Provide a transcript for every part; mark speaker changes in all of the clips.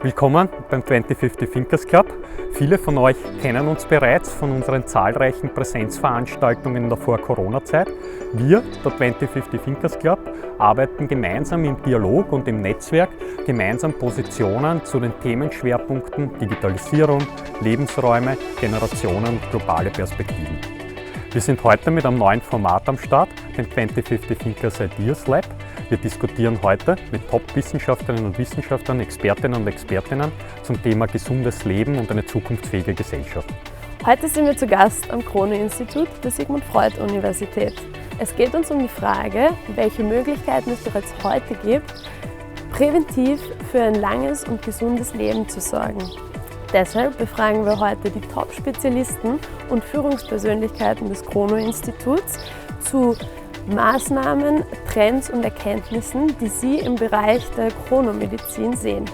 Speaker 1: Willkommen beim 2050 Thinkers Club. Viele von euch kennen uns bereits von unseren zahlreichen Präsenzveranstaltungen in der Vor-Corona-Zeit. Wir, der 2050 Thinkers Club, arbeiten gemeinsam im Dialog und im Netzwerk gemeinsam Positionen zu den Themenschwerpunkten Digitalisierung, Lebensräume, Generationen und globale Perspektiven. Wir sind heute mit einem neuen Format am Start, dem 2050 Thinkers Ideas Lab. Wir diskutieren heute mit Top-Wissenschaftlerinnen und Wissenschaftlern, Expertinnen und Expertinnen zum Thema gesundes Leben und eine zukunftsfähige Gesellschaft.
Speaker 2: Heute sind wir zu Gast am Krone-Institut der Sigmund-Freud-Universität. Es geht uns um die Frage, welche Möglichkeiten es bereits heute gibt, präventiv für ein langes und gesundes Leben zu sorgen. Deshalb befragen wir heute die Top-Spezialisten und Führungspersönlichkeiten des Krone-Instituts zu Maßnahmen, Trends und Erkenntnissen, die Sie im Bereich der Chronomedizin sehen.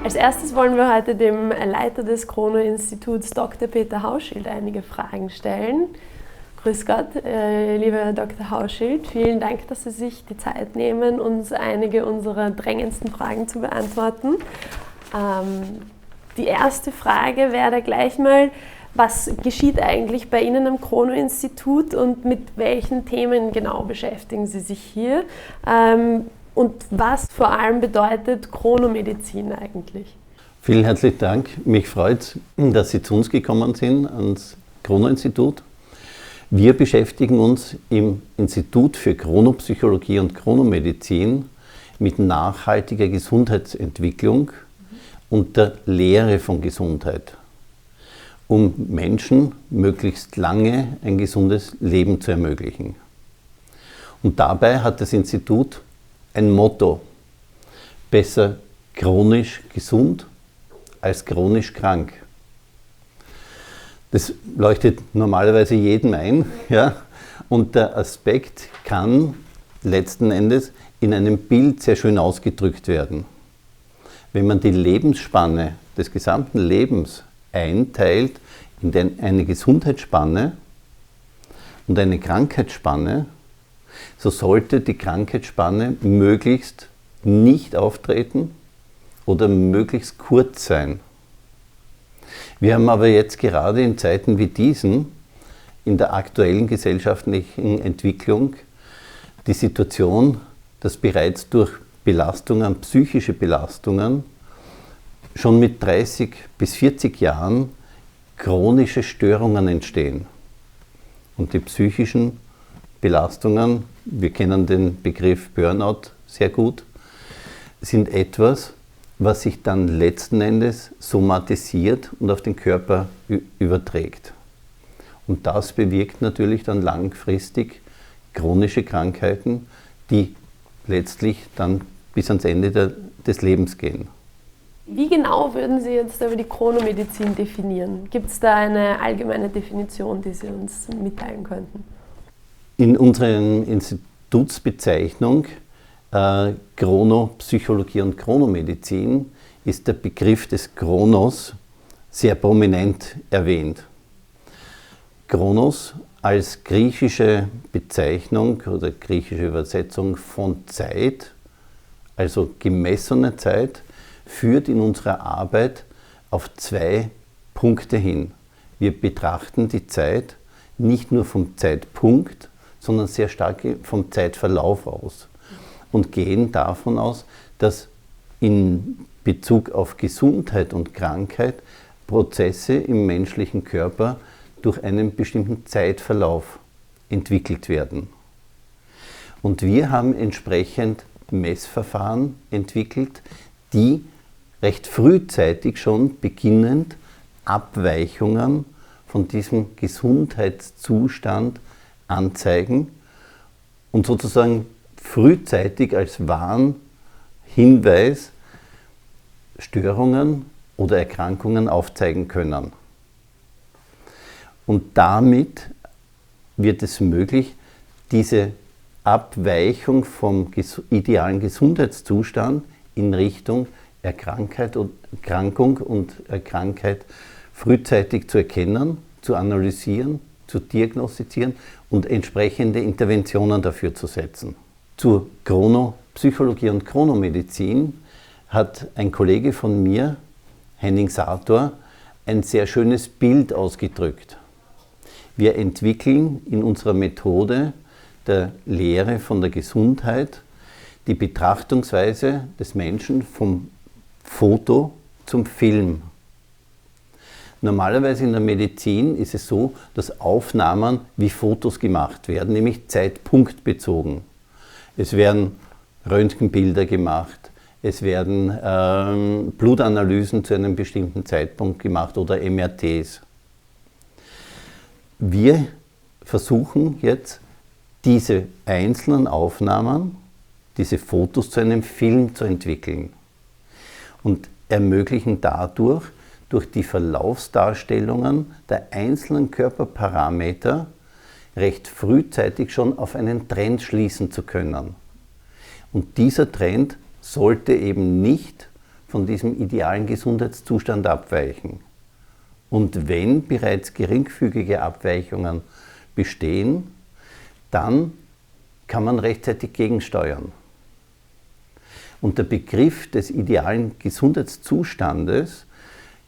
Speaker 2: Als erstes wollen wir heute dem Leiter des Krone-Instituts, Dr. Peter Hauschild, einige Fragen stellen. Grüß Gott, lieber Dr. Hauschild, vielen Dank, dass Sie sich die Zeit nehmen, uns einige unserer drängendsten Fragen zu beantworten. Die erste Frage wäre da gleich mal, was geschieht eigentlich bei Ihnen am Krone-Institut und mit welchen Themen genau beschäftigen Sie sich hier? Und was vor allem bedeutet Chronomedizin eigentlich?
Speaker 3: Vielen herzlichen Dank. Mich freut, dass Sie zu uns gekommen sind, ans Krone-Institut. Wir beschäftigen uns im Institut für Chronopsychologie und Chronomedizin mit nachhaltiger Gesundheitsentwicklung und der Lehre von Gesundheit, um Menschen möglichst lange ein gesundes Leben zu ermöglichen. Und dabei hat das Institut ein Motto: besser chronisch gesund als chronisch krank. Das leuchtet normalerweise jedem ein, ja? Und der Aspekt kann letzten Endes in einem Bild sehr schön ausgedrückt werden. Wenn man die Lebensspanne des gesamten Lebens einteilt in eine Gesundheitsspanne und eine Krankheitsspanne, so sollte die Krankheitsspanne möglichst nicht auftreten oder möglichst kurz sein. Wir haben aber jetzt gerade in Zeiten wie diesen, in der aktuellen gesellschaftlichen Entwicklung, die Situation, dass bereits durch Belastungen, psychische Belastungen, schon mit 30 bis 40 Jahren chronische Störungen entstehen. Und die psychischen Belastungen, wir kennen den Begriff Burnout sehr gut, sind etwas, was sich dann letzten Endes somatisiert und auf den Körper überträgt. Und das bewirkt natürlich dann langfristig chronische Krankheiten, die letztlich dann bis ans Ende des Lebens gehen.
Speaker 2: Wie genau würden Sie jetzt aber die Chronomedizin definieren? Gibt es da eine allgemeine Definition, die Sie uns mitteilen könnten?
Speaker 3: In unserer Institutsbezeichnung Chronopsychologie und Chronomedizin ist der Begriff des Chronos sehr prominent erwähnt. Chronos als griechische Bezeichnung oder griechische Übersetzung von Zeit, also gemessene Zeit, führt in unserer Arbeit auf 2 Punkte hin. Wir betrachten die Zeit nicht nur vom Zeitpunkt, sondern sehr stark vom Zeitverlauf aus. Und gehen davon aus, dass in Bezug auf Gesundheit und Krankheit Prozesse im menschlichen Körper durch einen bestimmten Zeitverlauf entwickelt werden. Und wir haben entsprechend Messverfahren entwickelt, die recht frühzeitig schon beginnend Abweichungen von diesem Gesundheitszustand anzeigen und sozusagen frühzeitig als Warnhinweis Störungen oder Erkrankungen aufzeigen können. Und damit wird es möglich, diese Abweichung vom idealen Gesundheitszustand in Richtung Erkrankung und Krankheit frühzeitig zu erkennen, zu analysieren, zu diagnostizieren und entsprechende Interventionen dafür zu setzen. Zur Chronopsychologie und Chronomedizin hat ein Kollege von mir, Henning Sator, ein sehr schönes Bild ausgedrückt. Wir entwickeln in unserer Methode der Lehre von der Gesundheit die Betrachtungsweise des Menschen vom Foto zum Film. Normalerweise in der Medizin ist es so, dass Aufnahmen wie Fotos gemacht werden, nämlich zeitpunktbezogen. Es werden Röntgenbilder gemacht, es werden Blutanalysen zu einem bestimmten Zeitpunkt gemacht oder MRTs. Wir versuchen jetzt, diese einzelnen Aufnahmen, diese Fotos zu einem Film zu entwickeln und ermöglichen dadurch, durch die Verlaufsdarstellungen der einzelnen Körperparameter recht frühzeitig schon auf einen Trend schließen zu können. Und dieser Trend sollte eben nicht von diesem idealen Gesundheitszustand abweichen. Und wenn bereits geringfügige Abweichungen bestehen, dann kann man rechtzeitig gegensteuern. Und der Begriff des idealen Gesundheitszustandes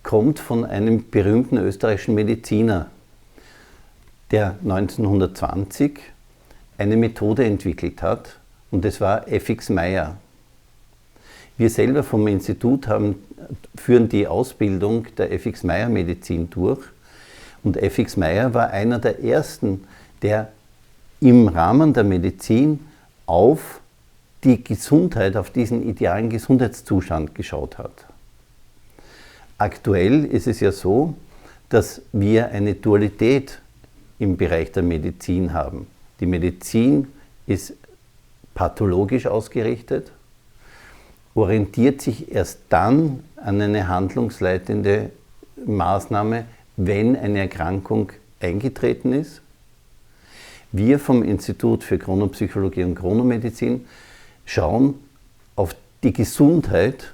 Speaker 3: kommt von einem berühmten österreichischen Mediziner, der 1920 eine Methode entwickelt hat, und das war F.X. Meyer. Wir selber vom Institut führen die Ausbildung der F.X. Meyer Medizin durch, und F.X. Meyer war einer der ersten, der im Rahmen der Medizin auf die Gesundheit, auf diesen idealen Gesundheitszustand geschaut hat. Aktuell ist es ja so, dass wir eine Dualität im Bereich der Medizin haben. Die Medizin ist pathologisch ausgerichtet, orientiert sich erst dann an eine handlungsleitende Maßnahme, wenn eine Erkrankung eingetreten ist. Wir vom Institut für Chronopsychologie und Chronomedizin schauen auf die Gesundheit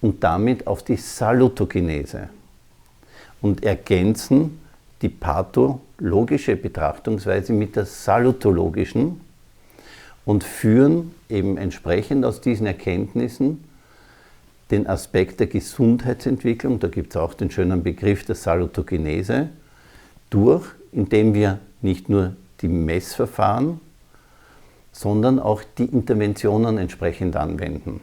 Speaker 3: und damit auf die Salutogenese und ergänzen die pathologische Betrachtungsweise mit der salutologischen und führen eben entsprechend aus diesen Erkenntnissen den Aspekt der Gesundheitsentwicklung, da gibt es auch den schönen Begriff der Salutogenese, durch, indem wir nicht nur die Messverfahren, sondern auch die Interventionen entsprechend anwenden.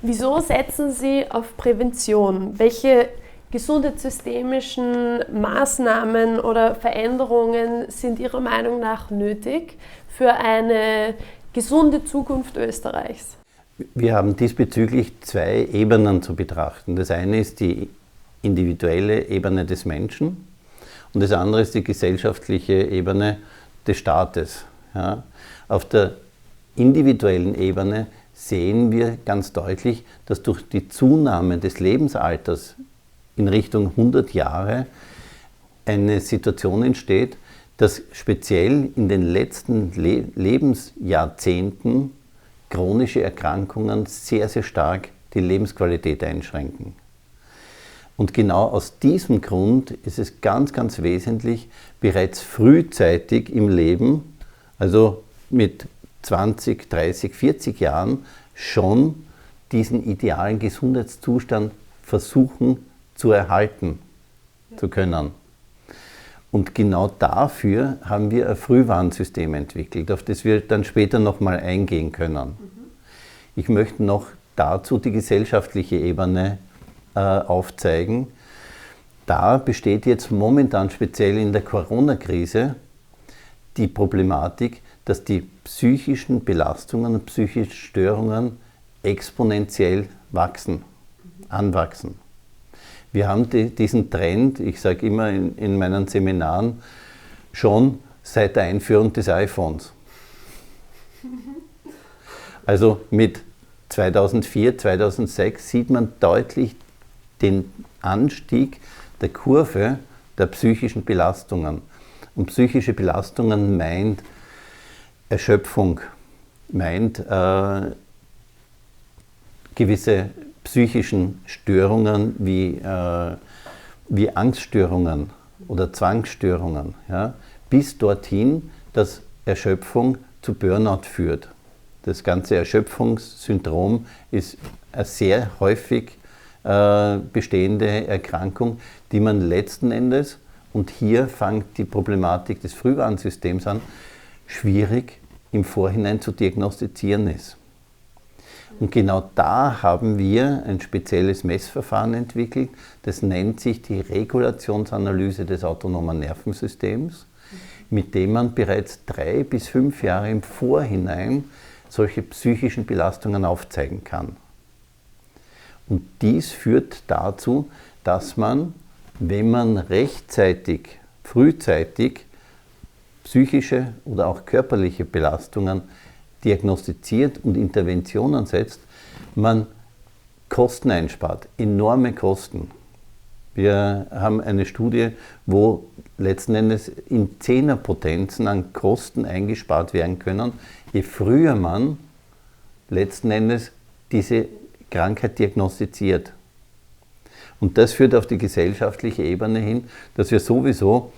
Speaker 2: Wieso setzen Sie auf Prävention? Welche gesundheitssystemischen Maßnahmen oder Veränderungen sind Ihrer Meinung nach nötig für eine gesunde Zukunft Österreichs?
Speaker 3: Wir haben diesbezüglich zwei Ebenen zu betrachten. Das eine ist die individuelle Ebene des Menschen und das andere ist die gesellschaftliche Ebene des Staates. Ja. Auf der individuellen Ebene sehen wir ganz deutlich, dass durch die Zunahme des Lebensalters in Richtung 100 Jahre eine Situation entsteht, dass speziell in den letzten Lebensjahrzehnten chronische Erkrankungen sehr, sehr stark die Lebensqualität einschränken. Und genau aus diesem Grund ist es ganz, ganz wesentlich, bereits frühzeitig im Leben, also mit 20, 30, 40 Jahren, schon diesen idealen Gesundheitszustand versuchen zu erhalten zu können. Und genau dafür haben wir ein Frühwarnsystem entwickelt, auf das wir dann später nochmal eingehen können. Ich möchte noch dazu die gesellschaftliche Ebene aufzeigen. Da besteht jetzt momentan speziell in der Corona-Krise die Problematik, dass die psychischen Belastungen und psychischen Störungen exponentiell anwachsen. Wir haben diesen Trend, ich sage immer in meinen Seminaren, schon seit der Einführung des iPhones. Also mit 2004, 2006 sieht man deutlich den Anstieg der Kurve der psychischen Belastungen. Und psychische Belastungen meint Erschöpfung, meint gewisse psychischen Störungen wie wie Angststörungen oder Zwangsstörungen, ja, bis dorthin, dass Erschöpfung zu Burnout führt. Das ganze Erschöpfungssyndrom ist eine sehr häufig bestehende Erkrankung, die man letzten Endes, und hier fängt die Problematik des Frühwarnsystems an, schwierig im Vorhinein zu diagnostizieren ist. Und genau da haben wir ein spezielles Messverfahren entwickelt, das nennt sich die Regulationsanalyse des autonomen Nervensystems, mit dem man bereits 3 bis 5 Jahre im Vorhinein solche psychischen Belastungen aufzeigen kann. Und dies führt dazu, dass man, wenn man rechtzeitig, frühzeitig psychische oder auch körperliche Belastungen diagnostiziert und Interventionen setzt, man Kosten einspart, enorme Kosten. Wir haben eine Studie, wo letzten Endes in Zehnerpotenzen an Kosten eingespart werden können, je früher man letzten Endes diese Krankheit diagnostiziert. Und das führt auf die gesellschaftliche Ebene hin, dass wir sowieso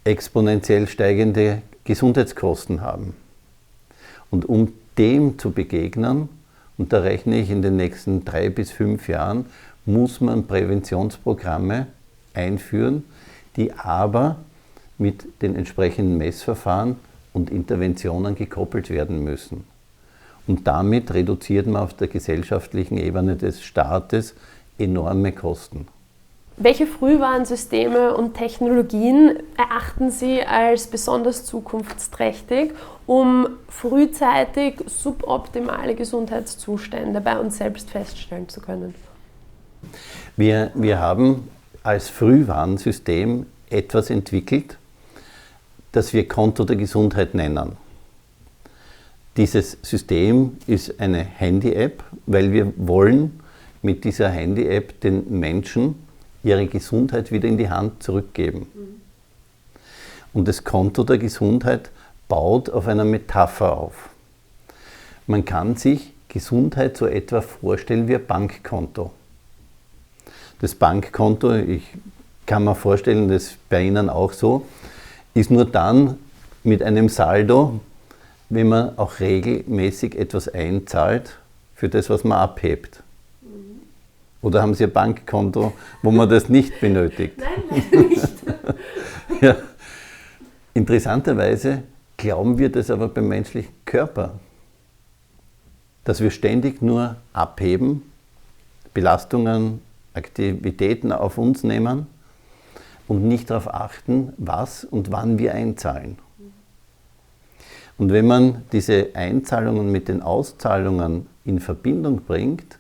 Speaker 3: exponentiell steigende Gesundheitskosten haben. Und um dem zu begegnen, und da rechne ich in den nächsten 3 bis 5 Jahren, muss man Präventionsprogramme einführen, die aber mit den entsprechenden Messverfahren und Interventionen gekoppelt werden müssen. Und damit reduziert man auf der gesellschaftlichen Ebene des Staates enorme Kosten.
Speaker 2: Welche Frühwarnsysteme und Technologien erachten Sie als besonders zukunftsträchtig, um frühzeitig suboptimale Gesundheitszustände bei uns selbst feststellen zu können?
Speaker 3: Wir haben als Frühwarnsystem etwas entwickelt, das wir Konto der Gesundheit nennen. Dieses System ist eine Handy-App, weil wir wollen mit dieser Handy-App den Menschen ihre Gesundheit wieder in die Hand zurückgeben. Und das Konto der Gesundheit baut auf einer Metapher auf. Man kann sich Gesundheit so etwa vorstellen wie ein Bankkonto. Das Bankkonto, ich kann mir vorstellen, das ist bei Ihnen auch so, ist nur dann mit einem Saldo, wenn man auch regelmäßig etwas einzahlt für das, was man abhebt. Oder haben Sie ein Bankkonto, wo man das nicht benötigt?
Speaker 2: Nein, leider nicht.
Speaker 3: Ja. Interessanterweise glauben wir das aber beim menschlichen Körper, dass wir ständig nur abheben, Belastungen, Aktivitäten auf uns nehmen und nicht darauf achten, was und wann wir einzahlen. Und wenn man diese Einzahlungen mit den Auszahlungen in Verbindung bringt,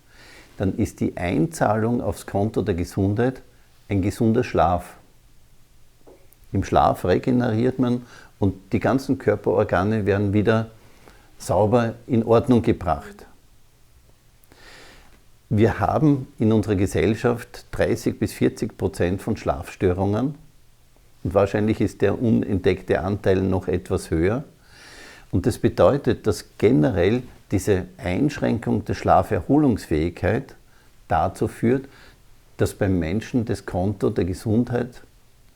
Speaker 3: dann ist die Einzahlung aufs Konto der Gesundheit ein gesunder Schlaf. Im Schlaf regeneriert man und die ganzen Körperorgane werden wieder sauber in Ordnung gebracht. Wir haben in unserer Gesellschaft 30-40% von Schlafstörungen und wahrscheinlich ist der unentdeckte Anteil noch etwas höher. Und das bedeutet, dass generell diese Einschränkung der Schlaferholungsfähigkeit dazu führt, dass beim Menschen das Konto der Gesundheit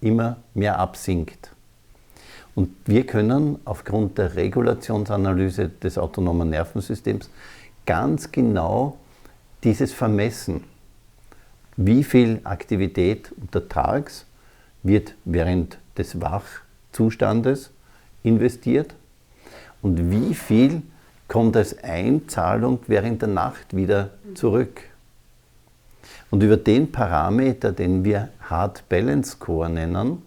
Speaker 3: immer mehr absinkt. Und wir können aufgrund der Regulationsanalyse des autonomen Nervensystems ganz genau dieses vermessen. Wie viel Aktivität untertags wird während des Wachzustandes investiert und wie viel kommt als Einzahlung während der Nacht wieder zurück. Und über den Parameter, den wir Heart Balance Score nennen,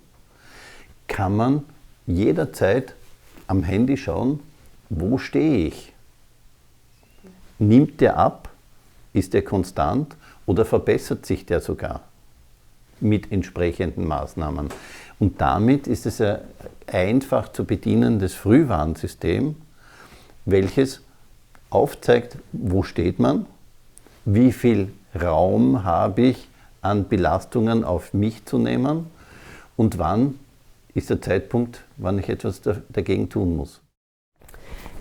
Speaker 3: kann man jederzeit am Handy schauen, wo stehe ich? Nimmt der ab? Ist der konstant oder verbessert sich der sogar mit entsprechenden Maßnahmen? Und damit ist es ein einfach zu bedienendes Frühwarnsystem, welches aufzeigt, wo steht man, wie viel Raum habe ich an Belastungen auf mich zu nehmen und wann ist der Zeitpunkt, wann ich etwas dagegen tun muss.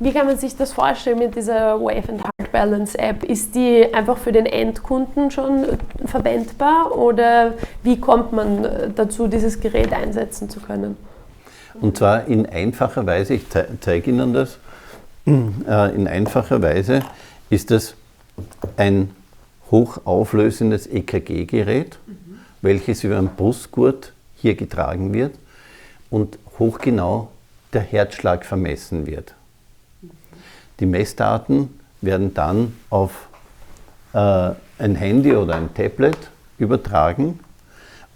Speaker 2: Wie kann man sich das vorstellen mit dieser Wave and Heart Balance-App, ist die einfach für den Endkunden schon verwendbar oder wie kommt man dazu, dieses Gerät einsetzen zu können?
Speaker 3: Und zwar in einfacher Weise, ich zeige Ihnen das, in einfacher Weise ist das ein hochauflösendes EKG-Gerät, welches über einen Brustgurt hier getragen wird und hochgenau der Herzschlag vermessen wird. Die Messdaten werden dann auf ein Handy oder ein Tablet übertragen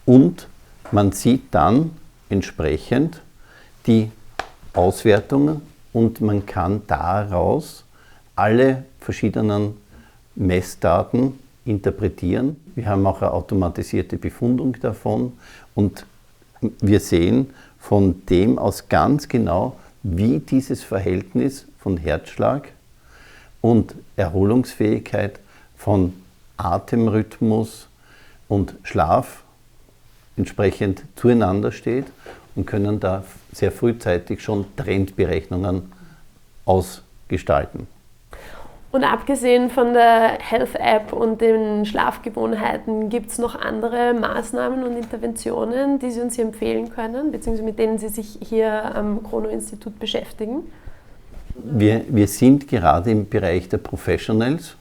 Speaker 3: und man sieht dann entsprechend die Auswertungen und man kann daraus alle verschiedenen Messdaten interpretieren. Wir haben auch eine automatisierte Befundung davon und wir sehen von dem aus ganz genau, wie dieses Verhältnis von Herzschlag und Erholungsfähigkeit, von Atemrhythmus und Schlaf entsprechend zueinander steht und können da sehr frühzeitig schon Trendberechnungen ausgestalten.
Speaker 2: Und abgesehen von der Health-App und den Schlafgewohnheiten, gibt es noch andere Maßnahmen und Interventionen, die Sie uns hier empfehlen können, beziehungsweise mit denen Sie sich hier am Chrono-Institut beschäftigen?
Speaker 3: Wir sind gerade im Bereich der Professionals.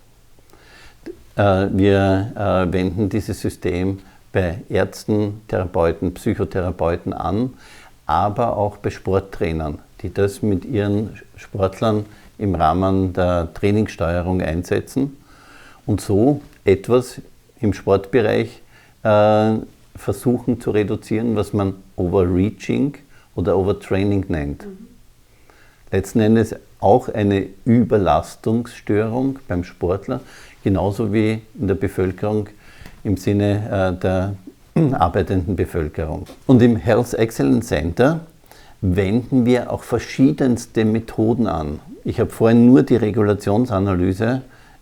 Speaker 3: Wir wenden dieses System bei Ärzten, Therapeuten, Psychotherapeuten an, aber auch bei Sporttrainern, die das mit ihren Sportlern im Rahmen der Trainingssteuerung einsetzen und so etwas im Sportbereich versuchen zu reduzieren, was man Overreaching oder Overtraining nennt. Letzten Endes auch eine Überlastungsstörung beim Sportler, genauso wie in der Bevölkerung im Sinne der arbeitenden Bevölkerung. Und im Health Excellence Center wenden wir auch verschiedenste Methoden an. Ich habe vorhin nur die Regulationsanalyse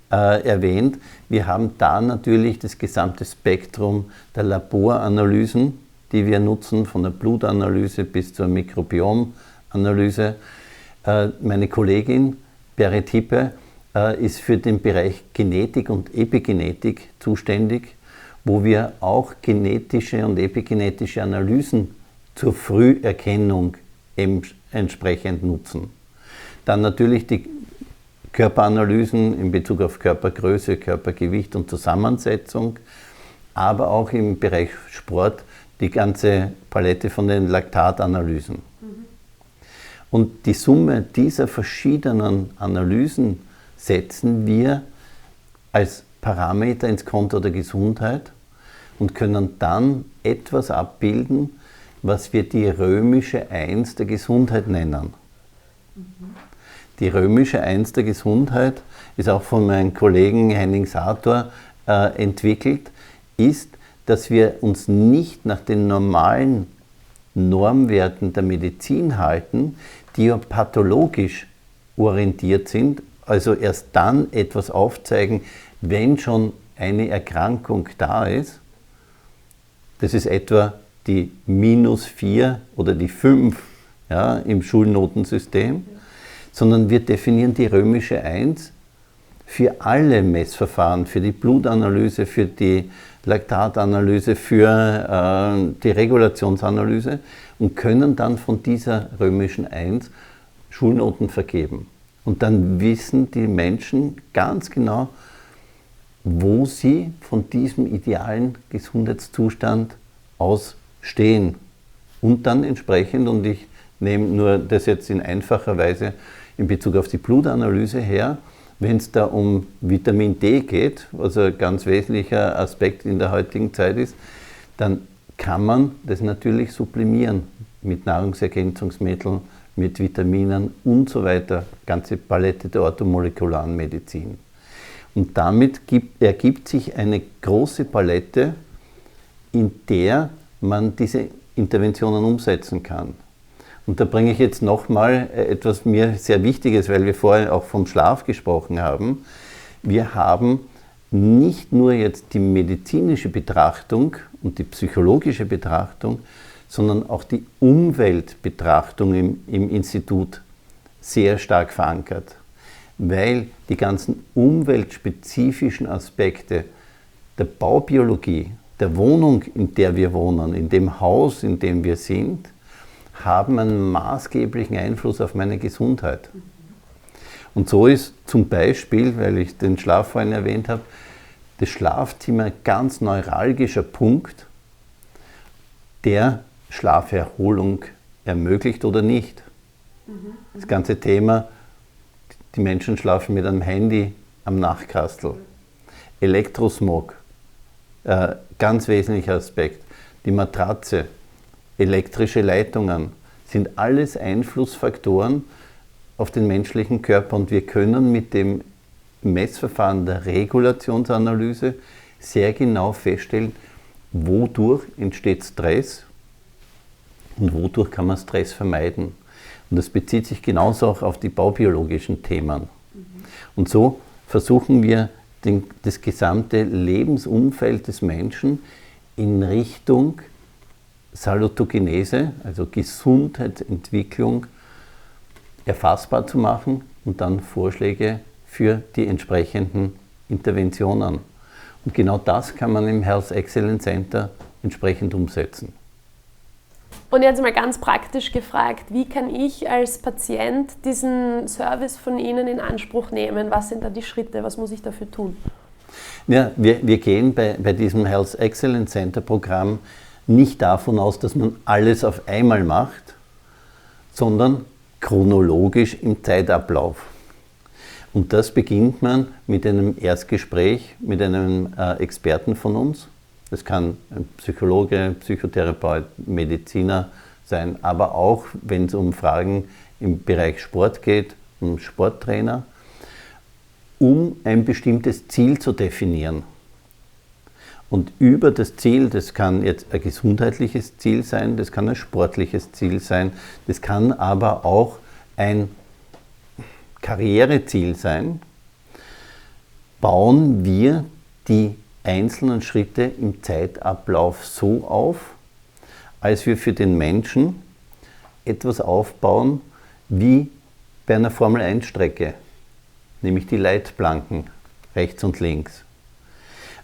Speaker 3: erwähnt. Wir haben da natürlich das gesamte Spektrum der Laboranalysen, die wir nutzen, von der Blutanalyse bis zur Mikrobiomanalyse. Meine Kollegin Berit Hippe ist für den Bereich Genetik und Epigenetik zuständig, wo wir auch genetische und epigenetische Analysen zur Früherkennung entsprechend nutzen. Dann natürlich die Körperanalysen in Bezug auf Körpergröße, Körpergewicht und Zusammensetzung, aber auch im Bereich Sport die ganze Palette von den Laktatanalysen. Und die Summe dieser verschiedenen Analysen setzen wir als Parameter ins Konto der Gesundheit und können dann etwas abbilden, was wir die römische 1 der Gesundheit nennen. Die römische 1 der Gesundheit ist auch von meinem Kollegen Henning Sator entwickelt, ist, dass wir uns nicht nach den normalen Normwerten der Medizin halten, die ja pathologisch orientiert sind, also erst dann etwas aufzeigen, wenn schon eine Erkrankung da ist. Das ist etwa die -4 oder die 5 ja, im Schulnotensystem, sondern wir definieren die römische 1 für alle Messverfahren, für die Blutanalyse, für die Laktatanalyse, für die Regulationsanalyse und können dann von dieser römischen 1 Schulnoten vergeben. Und dann wissen die Menschen ganz genau, wo sie von diesem idealen Gesundheitszustand aus stehen. Und dann entsprechend, und ich nehme nur das jetzt in einfacher Weise in Bezug auf die Blutanalyse her, wenn es da um Vitamin D geht, was ein ganz wesentlicher Aspekt in der heutigen Zeit ist, dann kann man das natürlich sublimieren mit Nahrungsergänzungsmitteln, mit Vitaminen und so weiter, ganze Palette der orthomolekularen Medizin. Und damit ergibt sich eine große Palette, in der man diese Interventionen umsetzen kann. Und da bringe ich jetzt nochmal etwas mir sehr Wichtiges, weil wir vorher auch vom Schlaf gesprochen haben. Wir haben nicht nur jetzt die medizinische Betrachtung und die psychologische Betrachtung, sondern auch die Umweltbetrachtung im Institut sehr stark verankert. weil die ganzen umweltspezifischen Aspekte der Baubiologie, der Wohnung, in der wir wohnen, in dem Haus, in dem wir sind, haben einen maßgeblichen Einfluss auf meine Gesundheit. Und so ist zum Beispiel, weil ich den Schlaf vorhin erwähnt habe, das Schlafzimmer ein ganz neuralgischer Punkt, der Schlaferholung ermöglicht oder nicht. Das ganze Thema, die Menschen schlafen mit einem Handy am Nachtkastel. Elektrosmog, ganz wesentlicher Aspekt. Die Matratze, elektrische Leitungen sind alles Einflussfaktoren auf den menschlichen Körper und wir können mit dem Messverfahren der Regulationsanalyse sehr genau feststellen, wodurch entsteht Stress und wodurch kann man Stress vermeiden. Und das bezieht sich genauso auch auf die baubiologischen Themen. Und so versuchen wir, das gesamte Lebensumfeld des Menschen in Richtung Salutogenese, also Gesundheitsentwicklung, erfassbar zu machen und dann Vorschläge für die entsprechenden Interventionen. Und genau das kann man im Health Excellence Center entsprechend umsetzen.
Speaker 2: Und jetzt mal ganz praktisch gefragt, wie kann ich als Patient diesen Service von Ihnen in Anspruch nehmen? Was sind da die Schritte? Was muss ich dafür tun?
Speaker 3: Ja, wir gehen bei diesem Health Excellence Center Programm nicht davon aus, dass man alles auf einmal macht, sondern chronologisch im Zeitablauf. Und das beginnt man mit einem Erstgespräch mit einem Experten von uns. Das kann ein Psychologe, Psychotherapeut, Mediziner sein, aber auch, wenn es um Fragen im Bereich Sport geht, um Sporttrainer, um ein bestimmtes Ziel zu definieren. Und über das Ziel, das kann jetzt ein gesundheitliches Ziel sein, das kann ein sportliches Ziel sein, das kann aber auch ein Karriereziel sein, bauen wir die einzelnen Schritte im Zeitablauf so auf, als wir für den Menschen etwas aufbauen wie bei einer Formel-1-Strecke, nämlich die Leitplanken rechts und links.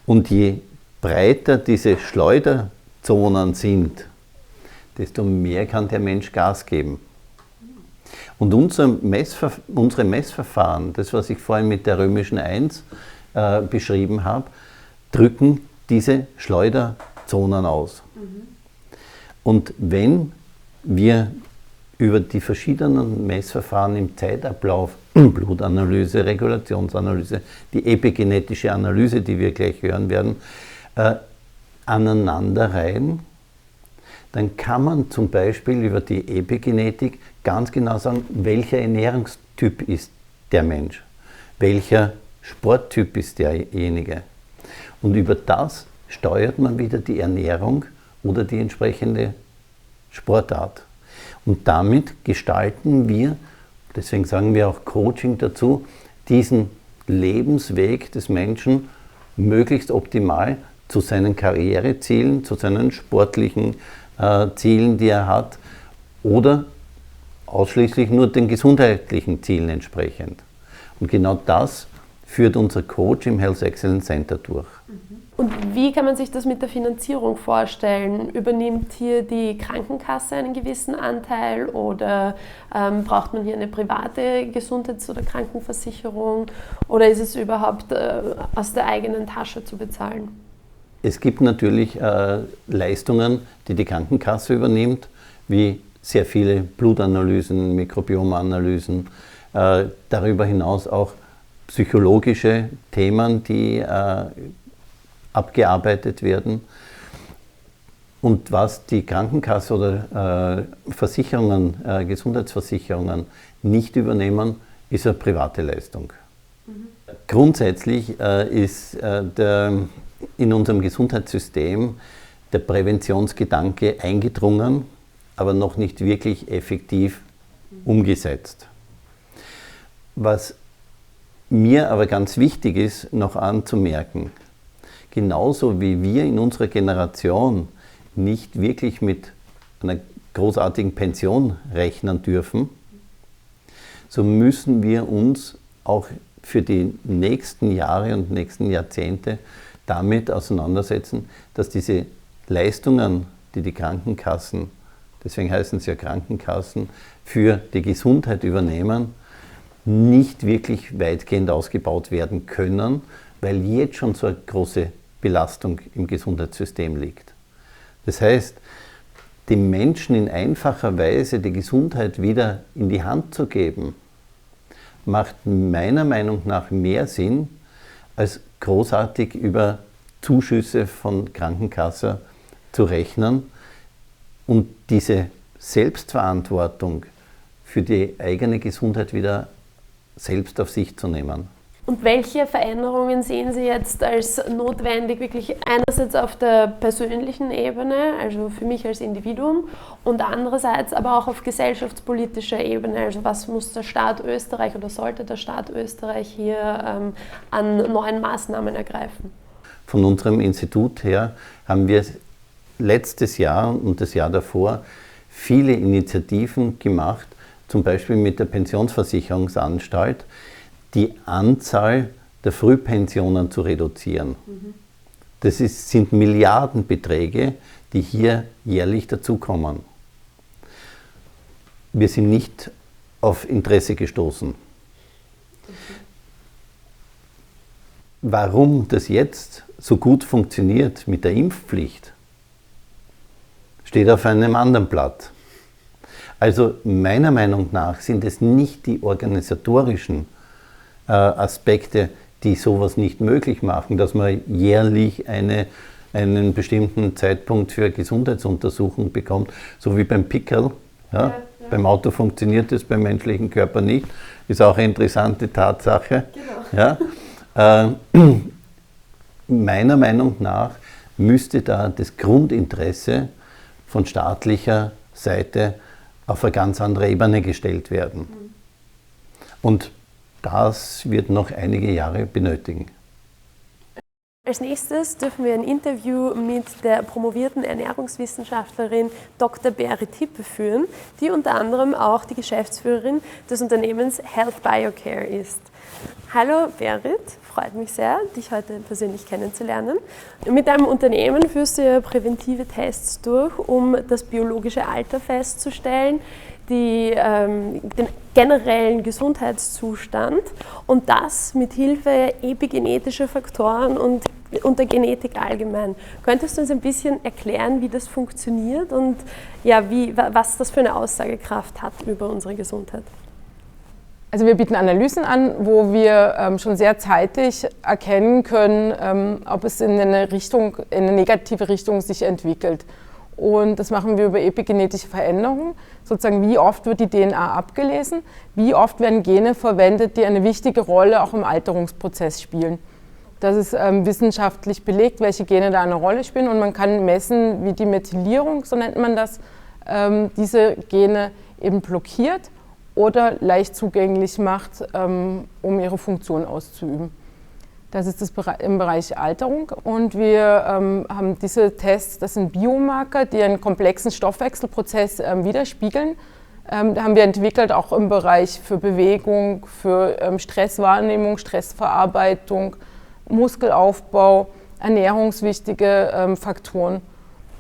Speaker 3: Und je breiter diese Schleuderzonen sind, desto mehr kann der Mensch Gas geben. Und unsere Messverfahren, das was ich vorhin mit der römischen 1 beschrieben habe, drücken diese Schleuderzonen aus. Und wenn wir über die verschiedenen Messverfahren im Zeitablauf, Blutanalyse, Regulationsanalyse, die epigenetische Analyse, die wir gleich hören werden, aneinanderreihen, dann kann man zum Beispiel über die Epigenetik ganz genau sagen, welcher Ernährungstyp ist der Mensch, welcher Sporttyp ist derjenige. Und über das steuert man wieder die Ernährung oder die entsprechende Sportart. Und damit gestalten wir, deswegen sagen wir auch Coaching dazu, diesen Lebensweg des Menschen möglichst optimal zu seinen Karrierezielen, zu seinen sportlichen Zielen, die er hat, oder ausschließlich nur den gesundheitlichen Zielen entsprechend. Und genau das führt unser Coach im Health Excellence Center durch.
Speaker 2: Und wie kann man sich das mit der Finanzierung vorstellen? Übernimmt hier die Krankenkasse einen gewissen Anteil oder braucht man hier eine private Gesundheits- oder Krankenversicherung oder ist es überhaupt aus der eigenen Tasche zu bezahlen?
Speaker 3: Es gibt natürlich Leistungen, die die Krankenkasse übernimmt, wie sehr viele Blutanalysen, Mikrobiomanalysen, darüber hinaus auch psychologische Themen, die abgearbeitet werden. Und was die Krankenkasse oder Versicherungen, Gesundheitsversicherungen nicht übernehmen, ist eine private Leistung. Grundsätzlich ist in unserem Gesundheitssystem der Präventionsgedanke eingedrungen, aber noch nicht wirklich effektiv umgesetzt. Was mir aber ganz wichtig ist, noch anzumerken, genauso wie wir in unserer Generation nicht wirklich mit einer großartigen Pension rechnen dürfen, so müssen wir uns auch für die nächsten Jahre und nächsten Jahrzehnte damit auseinandersetzen, dass diese Leistungen, die die Krankenkassen, deswegen heißen sie ja Krankenkassen, für die Gesundheit übernehmen, nicht wirklich weitgehend ausgebaut werden können, weil jetzt schon so eine große Belastung im Gesundheitssystem liegt. Das heißt, den Menschen in einfacher Weise die Gesundheit wieder in die Hand zu geben, macht meiner Meinung nach mehr Sinn, als großartig über Zuschüsse von Krankenkasse zu rechnen und diese Selbstverantwortung für die eigene Gesundheit wieder selbst auf sich zu nehmen.
Speaker 2: Und welche Veränderungen sehen Sie jetzt als notwendig, wirklich einerseits auf der persönlichen Ebene, also für mich als Individuum, und andererseits aber auch auf gesellschaftspolitischer Ebene, also was muss der Staat Österreich oder sollte der Staat Österreich hier an neuen Maßnahmen ergreifen?
Speaker 3: Von unserem Institut her haben wir letztes Jahr und das Jahr davor viele Initiativen gemacht, zum Beispiel mit der Pensionsversicherungsanstalt, die Anzahl der Frühpensionen zu reduzieren. Das sind Milliardenbeträge, die hier jährlich dazukommen. Wir sind nicht auf Interesse gestoßen. Warum das jetzt so gut funktioniert mit der Impfpflicht, steht auf einem anderen Blatt. Also meiner Meinung nach sind es nicht die organisatorischen Aspekte, die sowas nicht möglich machen, dass man jährlich einen bestimmten Zeitpunkt für Gesundheitsuntersuchung bekommt, so wie beim Pickerl. Ja? Beim Auto funktioniert das, beim menschlichen Körper nicht. Ist auch eine interessante Tatsache. Genau. Ja? Meiner Meinung nach müsste da das Grundinteresse von staatlicher Seite auf eine ganz andere Ebene gestellt werden. Und das wird noch einige Jahre benötigen.
Speaker 2: Als nächstes dürfen wir ein Interview mit der promovierten Ernährungswissenschaftlerin Dr. Berit Hippe führen, die unter anderem auch die Geschäftsführerin des Unternehmens Health BioCare ist. Hallo Berit, freut mich sehr, dich heute persönlich kennenzulernen. Mit deinem Unternehmen führst du ja präventive Tests durch, um das biologische Alter festzustellen, den generellen Gesundheitszustand und das mit Hilfe epigenetischer Faktoren und der Genetik allgemein. Könntest du uns ein bisschen erklären, wie das funktioniert und ja, was das für eine Aussagekraft hat über unsere Gesundheit?
Speaker 4: Also wir bieten Analysen an, wo wir schon sehr zeitig erkennen können, ob es in eine negative Richtung sich entwickelt. Und das machen wir über epigenetische Veränderungen. Sozusagen, wie oft wird die DNA abgelesen, wie oft werden Gene verwendet, die eine wichtige Rolle auch im Alterungsprozess spielen. Das ist wissenschaftlich belegt, welche Gene da eine Rolle spielen. Und man kann messen, wie die Methylierung, so nennt man das, diese Gene eben blockiert oder leicht zugänglich macht, um ihre Funktion auszuüben. Das ist das im Bereich Alterung und wir haben diese Tests, das sind Biomarker, die einen komplexen Stoffwechselprozess widerspiegeln. Da haben wir entwickelt auch im Bereich für Bewegung, für Stresswahrnehmung, Stressverarbeitung, Muskelaufbau, ernährungswichtige Faktoren.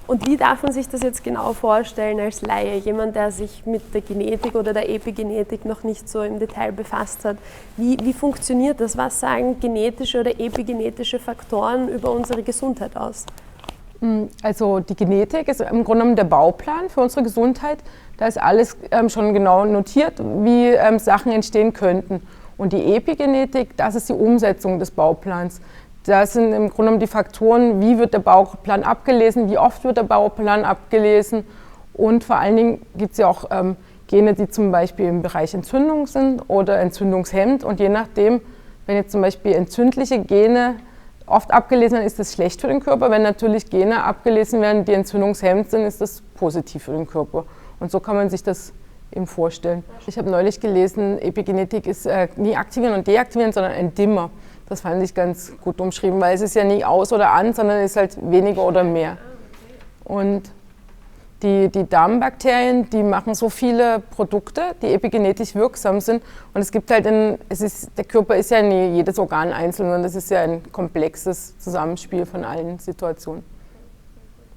Speaker 2: Und wie darf man sich das jetzt genau vorstellen als Laie? Jemand, der sich mit der Genetik oder der Epigenetik noch nicht so im Detail befasst hat. Wie funktioniert das? Was sagen genetische oder epigenetische Faktoren über unsere Gesundheit aus?
Speaker 4: Also die Genetik ist im Grunde genommen der Bauplan für unsere Gesundheit. Da ist alles schon genau notiert, wie Sachen entstehen könnten. Und die Epigenetik, das ist die Umsetzung des Bauplans. Das sind im Grunde genommen die Faktoren, wie wird der Bauplan abgelesen, wie oft wird der Bauplan abgelesen und vor allen Dingen gibt es ja auch Gene, die zum Beispiel im Bereich Entzündung sind oder entzündungshemmend und je nachdem, wenn jetzt zum Beispiel entzündliche Gene oft abgelesen werden, ist das schlecht für den Körper. Wenn natürlich Gene abgelesen werden, die entzündungshemmend sind, ist das positiv für den Körper. Und so kann man sich das eben vorstellen. Ich habe neulich gelesen, Epigenetik ist nie aktivieren und deaktivieren, sondern ein Dimmer. Das fand ich ganz gut umschrieben, weil es ist ja nie aus oder an, sondern es ist halt weniger oder mehr. Und Die Darmbakterien, die machen so viele Produkte, die epigenetisch wirksam sind. Und es gibt halt der Körper ist ja nie jedes Organ einzeln, sondern das ist ja ein komplexes Zusammenspiel von allen Situationen.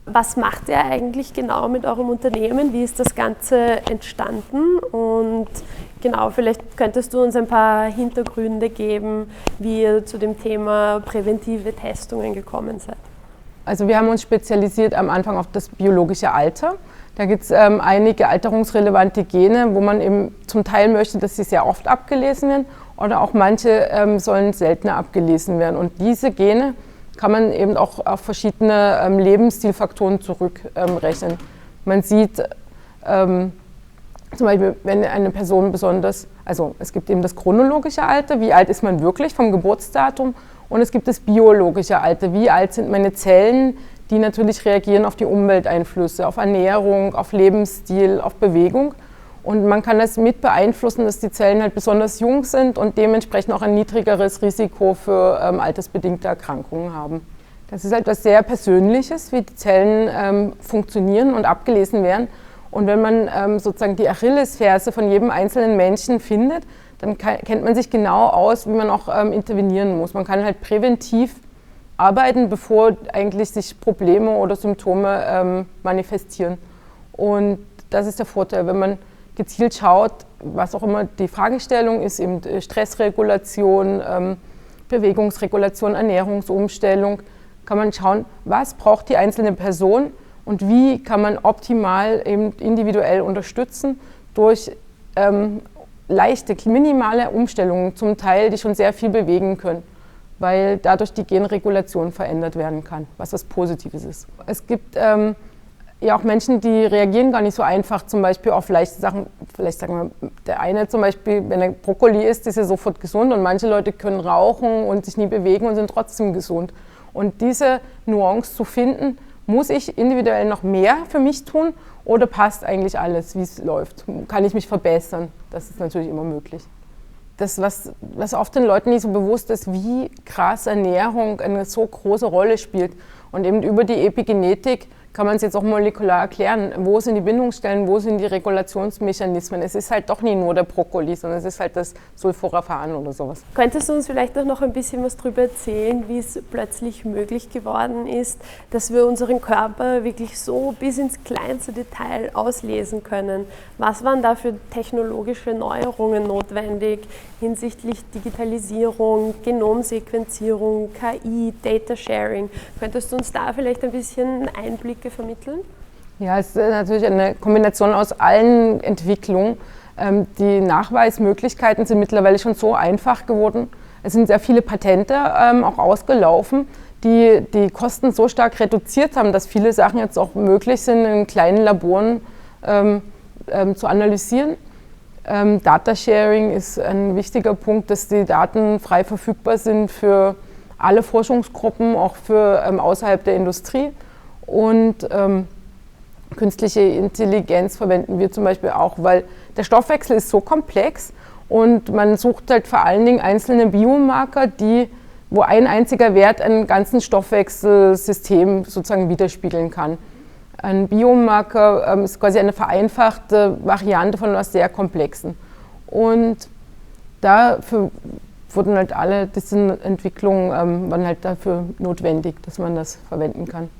Speaker 2: Was macht ihr eigentlich genau mit eurem Unternehmen? Wie ist das Ganze entstanden? Und genau, vielleicht könntest du uns ein paar Hintergründe geben, wie ihr zu dem Thema präventive Testungen gekommen seid.
Speaker 4: Also wir haben uns spezialisiert am Anfang auf das biologische Alter. Da gibt es einige alterungsrelevante Gene, wo man eben zum Teil möchte, dass sie sehr oft abgelesen werden oder auch manche sollen seltener abgelesen werden. Und diese Gene kann man eben auch auf verschiedene Lebensstilfaktoren zurückrechnen. Man sieht zum Beispiel, wenn eine Person es gibt eben das chronologische Alter, wie alt ist man wirklich vom Geburtsdatum, und es gibt das biologische Alter, wie alt sind meine Zellen, die natürlich reagieren auf die Umwelteinflüsse, auf Ernährung, auf Lebensstil, auf Bewegung. Und man kann das mit beeinflussen, dass die Zellen halt besonders jung sind und dementsprechend auch ein niedrigeres Risiko für altersbedingte Erkrankungen haben. Das ist etwas sehr Persönliches, wie die Zellen funktionieren und abgelesen werden. Und wenn man sozusagen die Achillesferse von jedem einzelnen Menschen findet, dann kennt man sich genau aus, wie man auch intervenieren muss. Man kann halt präventiv arbeiten, bevor eigentlich sich Probleme oder Symptome manifestieren. Und das ist der Vorteil, wenn man gezielt schaut, was auch immer die Fragestellung ist, eben Stressregulation, Bewegungsregulation, Ernährungsumstellung, kann man schauen, was braucht die einzelne Person und wie kann man optimal eben individuell unterstützen durch leichte, minimale Umstellungen zum Teil, die schon sehr viel bewegen können, weil dadurch die Genregulation verändert werden kann, was was Positives ist. Es gibt ja auch Menschen, die reagieren gar nicht so einfach zum Beispiel auf leichte Sachen. Vielleicht sagen wir, der eine zum Beispiel, wenn er Brokkoli isst, ist er sofort gesund und manche Leute können rauchen und sich nie bewegen und sind trotzdem gesund. Und diese Nuance zu finden, muss ich individuell noch mehr für mich tun oder passt eigentlich alles, wie es läuft? Kann ich mich verbessern? Das ist natürlich immer möglich. Das, was oft den Leuten nicht so bewusst ist, wie krass Ernährung eine so große Rolle spielt. Und eben über die Epigenetik kann man es jetzt auch molekular erklären, wo sind die Bindungsstellen, wo sind die Regulationsmechanismen. Es ist halt doch nie nur der Brokkoli, sondern es ist halt das Sulforaphan oder sowas.
Speaker 2: Könntest du uns vielleicht auch noch ein bisschen was darüber erzählen, wie es plötzlich möglich geworden ist, dass wir unseren Körper wirklich so bis ins kleinste Detail auslesen können? Was waren da für technologische Neuerungen notwendig hinsichtlich Digitalisierung, Genomsequenzierung, KI, Data Sharing? Könntest du uns da vielleicht ein bisschen Einblicke vermitteln?
Speaker 4: Ja, es ist natürlich eine Kombination aus allen Entwicklungen. Die Nachweismöglichkeiten sind mittlerweile schon so einfach geworden. Es sind sehr viele Patente auch ausgelaufen, die die Kosten so stark reduziert haben, dass viele Sachen jetzt auch möglich sind, in kleinen Laboren zu analysieren. Data Sharing ist ein wichtiger Punkt, dass die Daten frei verfügbar sind für alle Forschungsgruppen, auch für außerhalb der Industrie. Und künstliche Intelligenz verwenden wir zum Beispiel auch, weil der Stoffwechsel ist so komplex und man sucht halt vor allen Dingen einzelne Biomarker, wo ein einziger Wert ein ganzen Stoffwechselsystem sozusagen widerspiegeln kann. Ein Biomarker ist quasi eine vereinfachte Variante von etwas sehr Komplexen. Und dafür wurden halt alle diese Entwicklungen waren halt dafür notwendig, dass man das verwenden kann.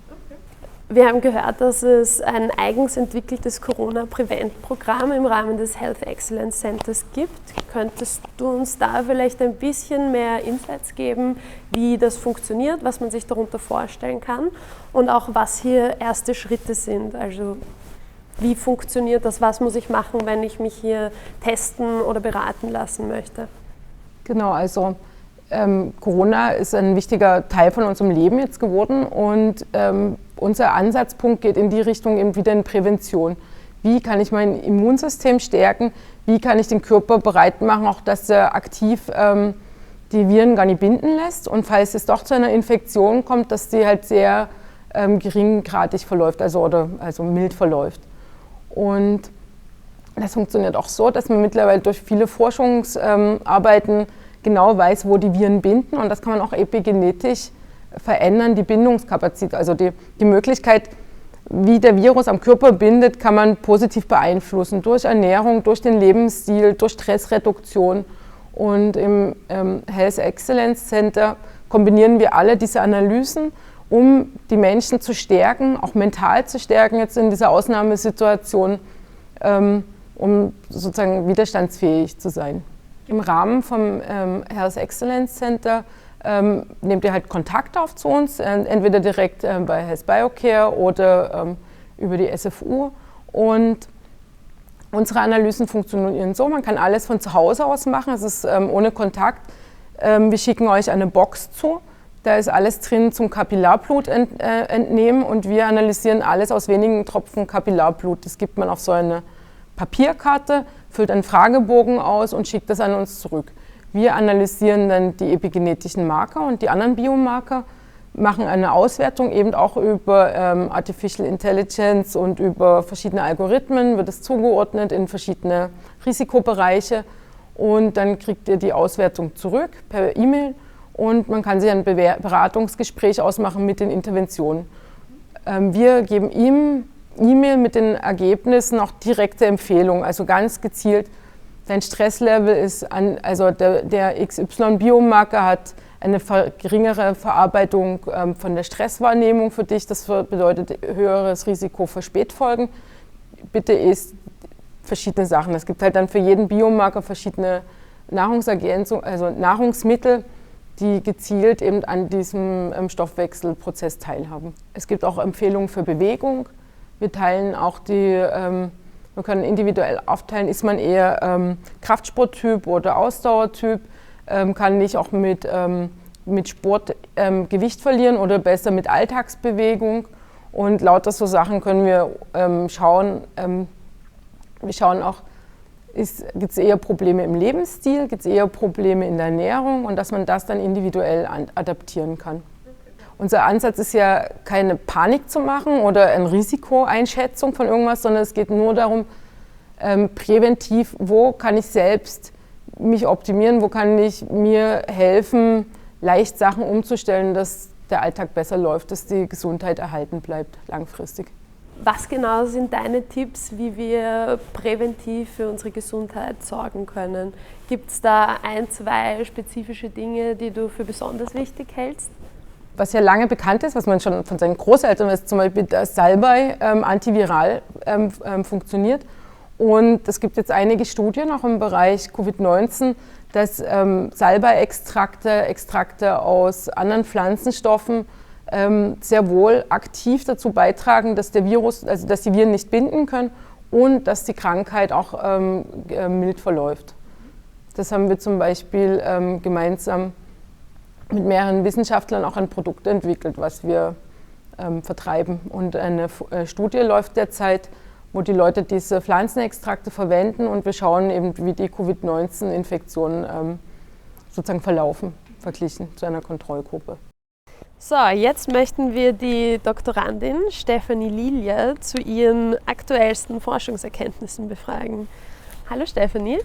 Speaker 2: Wir haben gehört, dass es ein eigens entwickeltes Corona-Prevent-Programm im Rahmen des Health Excellence Centers gibt. Könntest du uns da vielleicht ein bisschen mehr Insights geben, wie das funktioniert, was man sich darunter vorstellen kann und auch was hier erste Schritte sind? Also wie funktioniert das, was muss ich machen, wenn ich mich hier testen oder beraten lassen möchte?
Speaker 4: Genau, also Corona ist ein wichtiger Teil von unserem Leben jetzt geworden und unser Ansatzpunkt geht in die Richtung eben wieder in Prävention. Wie kann ich mein Immunsystem stärken? Wie kann ich den Körper bereit machen, auch dass er aktiv die Viren gar nicht binden lässt? Und falls es doch zu einer Infektion kommt, dass die halt sehr geringgradig verläuft, also mild verläuft. Und das funktioniert auch so, dass man mittlerweile durch viele Forschungsarbeiten genau weiß, wo die Viren binden, und das kann man auch epigenetisch verändern, die Bindungskapazität, also die Möglichkeit, wie der Virus am Körper bindet, kann man positiv beeinflussen durch Ernährung, durch den Lebensstil, durch Stressreduktion. Und im Health Excellence Center kombinieren wir alle diese Analysen, um die Menschen zu stärken, auch mental zu stärken jetzt in dieser Ausnahmesituation, um sozusagen widerstandsfähig zu sein. Im Rahmen vom Health Excellence Center nehmt ihr halt Kontakt auf zu uns, entweder direkt bei Health BioCare oder über die SFU. Und unsere Analysen funktionieren so, man kann alles von zu Hause aus machen, es ist ohne Kontakt. Wir schicken euch eine Box zu, da ist alles drin zum Kapillarblut entnehmen und wir analysieren alles aus wenigen Tropfen Kapillarblut. Das gibt man auf so eine Papierkarte, füllt einen Fragebogen aus und schickt das an uns zurück. Wir analysieren dann die epigenetischen Marker und die anderen Biomarker, machen eine Auswertung eben auch über Artificial Intelligence und über verschiedene Algorithmen, wird es zugeordnet in verschiedene Risikobereiche und dann kriegt ihr die Auswertung zurück per E-Mail und man kann sich ein Beratungsgespräch ausmachen mit den Interventionen. Wir geben ihm E-Mail mit den Ergebnissen auch direkte Empfehlungen, also ganz gezielt. Dein Stresslevel ist also der XY-Biomarker hat eine geringere Verarbeitung von der Stresswahrnehmung für dich. Das bedeutet höheres Risiko für Spätfolgen. Bitte isst verschiedene Sachen. Es gibt halt dann für jeden Biomarker verschiedene Nahrungsergänzungen, also Nahrungsmittel, die gezielt eben an diesem Stoffwechselprozess teilhaben. Es gibt auch Empfehlungen für Bewegung. Wir teilen auch wir können individuell aufteilen, ist man eher Kraftsporttyp oder Ausdauertyp, kann ich auch mit Sport Gewicht verlieren oder besser mit Alltagsbewegung. Und lauter so Sachen können wir schauen. Wir schauen auch, gibt es eher Probleme im Lebensstil, gibt es eher Probleme in der Ernährung und dass man das dann individuell adaptieren kann. Unser Ansatz ist ja, keine Panik zu machen oder eine Risikoeinschätzung von irgendwas, sondern es geht nur darum, präventiv, wo kann ich selbst mich optimieren, wo kann ich mir helfen, leicht Sachen umzustellen, dass der Alltag besser läuft, dass die Gesundheit erhalten bleibt langfristig.
Speaker 2: Was genau sind deine Tipps, wie wir präventiv für unsere Gesundheit sorgen können? Gibt es da ein, zwei spezifische Dinge, die du für besonders wichtig hältst?
Speaker 4: Was ja lange bekannt ist, was man schon von seinen Großeltern weiß, zum Beispiel das Salbei antiviral funktioniert. Und es gibt jetzt einige Studien auch im Bereich Covid-19, dass Salbei-Extrakte aus anderen Pflanzenstoffen sehr wohl aktiv dazu beitragen, dass der Virus, also dass die Viren nicht binden können und dass die Krankheit auch mild verläuft. Das haben wir zum Beispiel gemeinsam mit mehreren Wissenschaftlern auch ein Produkt entwickelt, was wir vertreiben. Und eine Studie läuft derzeit, wo die Leute diese Pflanzenextrakte verwenden und wir schauen eben, wie die Covid-19-Infektionen sozusagen verlaufen, verglichen zu einer Kontrollgruppe.
Speaker 2: So, jetzt möchten wir die Doktorandin Stefanie Lilja zu ihren aktuellsten Forschungserkenntnissen befragen. Hallo Stefanie.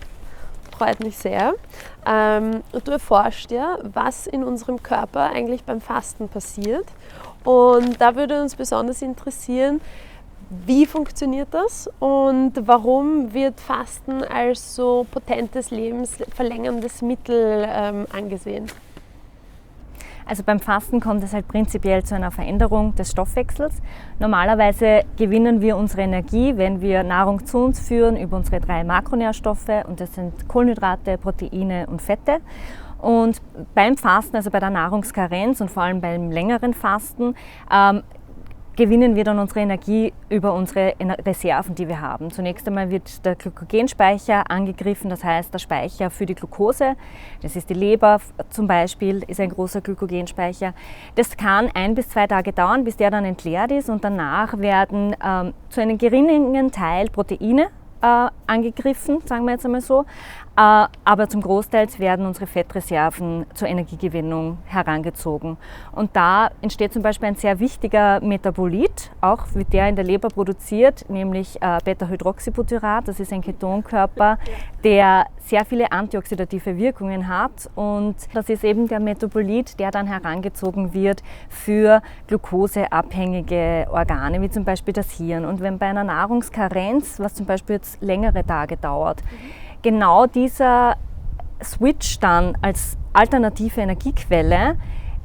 Speaker 2: Freut mich sehr. Du erforscht ja, was in unserem Körper eigentlich beim Fasten passiert. Und da würde uns besonders interessieren, wie funktioniert das und warum wird Fasten als so potentes lebensverlängerndes Mittel angesehen?
Speaker 5: Also beim Fasten kommt es halt prinzipiell zu einer Veränderung des Stoffwechsels. Normalerweise gewinnen wir unsere Energie, wenn wir Nahrung zu uns führen, über unsere 3 Makronährstoffe und das sind Kohlenhydrate, Proteine und Fette. Und beim Fasten, also bei der Nahrungskarenz und vor allem beim längeren Fasten, gewinnen wir dann unsere Energie über unsere Reserven, die wir haben. Zunächst einmal wird der Glykogenspeicher angegriffen, das heißt der Speicher für die Glucose. Das ist die Leber zum Beispiel, ist ein großer Glykogenspeicher. Das kann 1 bis 2 Tage dauern, bis der dann entleert ist und danach werden zu einem geringen Teil Proteine angegriffen, sagen wir jetzt einmal so. aber zum Großteil werden unsere Fettreserven zur Energiegewinnung herangezogen. Und da entsteht zum Beispiel ein sehr wichtiger Metabolit, auch wird der in der Leber produziert, nämlich Beta-Hydroxybutyrat. Das ist ein Ketonkörper, der sehr viele antioxidative Wirkungen hat, und das ist eben der Metabolit, der dann herangezogen wird für glukoseabhängige Organe, wie zum Beispiel das Hirn. Und wenn bei einer Nahrungskarenz, was zum Beispiel jetzt längere Tage dauert, genau dieser Switch dann als alternative Energiequelle,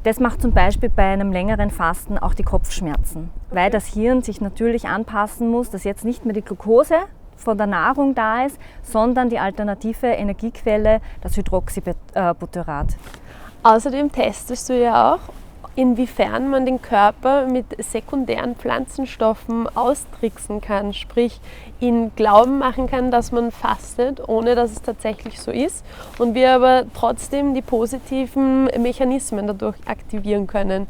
Speaker 5: das macht zum Beispiel bei einem längeren Fasten auch die Kopfschmerzen, weil das Hirn sich natürlich anpassen muss, dass jetzt nicht mehr die Glucose von der Nahrung da ist, sondern die alternative Energiequelle, das Hydroxybutyrat.
Speaker 2: Außerdem testest du ja auch, inwiefern man den Körper mit sekundären Pflanzenstoffen austricksen kann, sprich ihn glauben machen kann, dass man fastet, ohne dass es tatsächlich so ist, und wir aber trotzdem die positiven Mechanismen dadurch aktivieren können.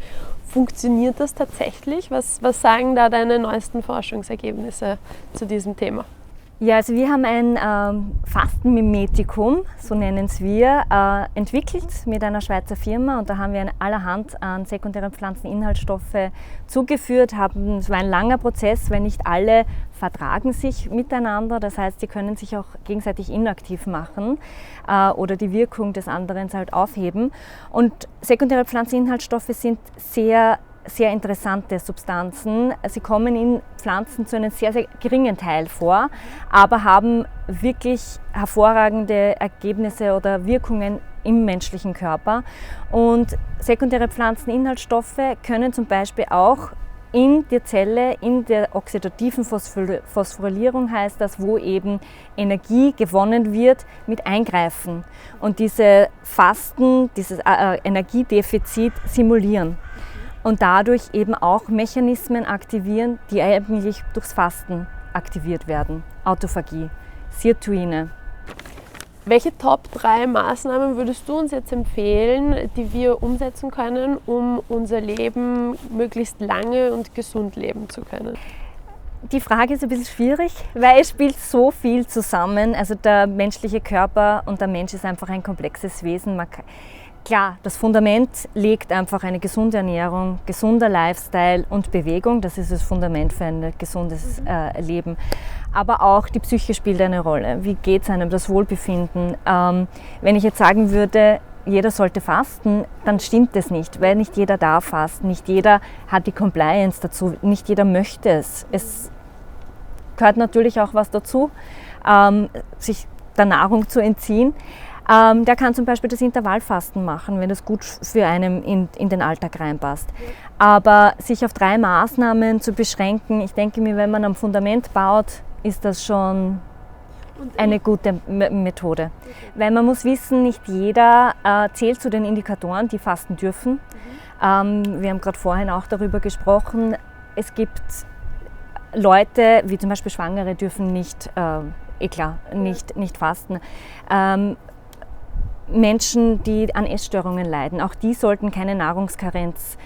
Speaker 2: Funktioniert das tatsächlich? Was sagen da deine neuesten Forschungsergebnisse zu diesem Thema?
Speaker 5: Ja, also wir haben ein Fastenmimetikum, so nennen es wir, entwickelt mit einer Schweizer Firma, und da haben wir allerhand an sekundären Pflanzeninhaltsstoffe zugeführt. Es war ein langer Prozess, weil nicht alle vertragen sich miteinander, das heißt, sie können sich auch gegenseitig inaktiv machen oder die Wirkung des anderen halt aufheben. Und sekundäre Pflanzeninhaltsstoffe sind sehr interessante Substanzen. Sie kommen in Pflanzen zu einem sehr, sehr geringen Teil vor, aber haben wirklich hervorragende Ergebnisse oder Wirkungen im menschlichen Körper. Und sekundäre Pflanzeninhaltsstoffe können zum Beispiel auch in der Zelle, in der oxidativen Phosphorylierung heißt das, wo eben Energie gewonnen wird, mit eingreifen und diese Fasten, dieses Energiedefizit simulieren. Und dadurch eben auch Mechanismen aktivieren, die eigentlich durchs Fasten aktiviert werden. Autophagie, Sirtuine.
Speaker 2: Welche Top 3 Maßnahmen würdest du uns jetzt empfehlen, die wir umsetzen können, um unser Leben möglichst lange und gesund leben zu können?
Speaker 5: Die Frage ist ein bisschen schwierig, weil es spielt so viel zusammen. Also der menschliche Körper und der Mensch ist einfach ein komplexes Wesen. Klar, das Fundament legt einfach eine gesunde Ernährung, gesunder Lifestyle und Bewegung. Das ist das Fundament für ein gesundes Leben. Aber auch die Psyche spielt eine Rolle. Wie geht es einem, das Wohlbefinden? Wenn ich jetzt sagen würde, jeder sollte fasten, dann stimmt das nicht, weil nicht jeder darf fasten, nicht jeder hat die Compliance dazu, nicht jeder möchte es. Es gehört natürlich auch was dazu, sich der Nahrung zu entziehen. Der kann zum Beispiel das Intervallfasten machen, wenn das gut für einen in den Alltag reinpasst. Aber sich auf 3 Maßnahmen zu beschränken, ich denke mir, wenn man am Fundament baut, ist das schon eine gute Methode. Weil man muss wissen, nicht jeder zählt zu den Indikatoren, die fasten dürfen. Wir haben gerade vorhin auch darüber gesprochen, es gibt Leute, wie zum Beispiel Schwangere, dürfen nicht fasten. Menschen, die an Essstörungen leiden, auch die sollten keine Nahrungskarenz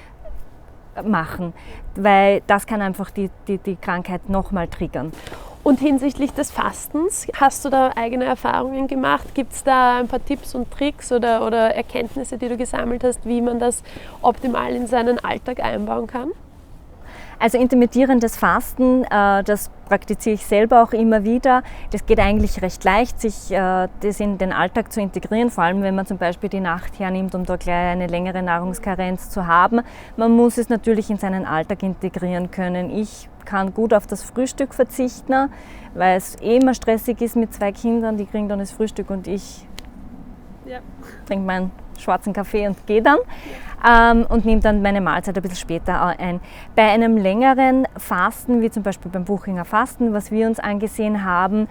Speaker 5: machen, weil das kann einfach die Krankheit nochmal triggern.
Speaker 2: Und hinsichtlich des Fastens, hast du da eigene Erfahrungen gemacht? Gibt es da ein paar Tipps und Tricks oder Erkenntnisse, die du gesammelt hast, wie man das optimal in seinen Alltag einbauen kann?
Speaker 5: Also intermittierendes Fasten, das praktiziere ich selber auch immer wieder. Das geht eigentlich recht leicht, sich das in den Alltag zu integrieren, vor allem wenn man zum Beispiel die Nacht hernimmt, um da gleich eine längere Nahrungskarenz zu haben. Man muss es natürlich in seinen Alltag integrieren können. Ich kann gut auf das Frühstück verzichten, weil es immer stressig ist mit 2 Kindern, die kriegen dann das Frühstück und ich trinke meinen schwarzen Kaffee und gehe dann. Und nehme dann meine Mahlzeit ein bisschen später ein. Bei einem längeren Fasten, wie zum Beispiel beim Buchinger Fasten, was wir uns angesehen haben,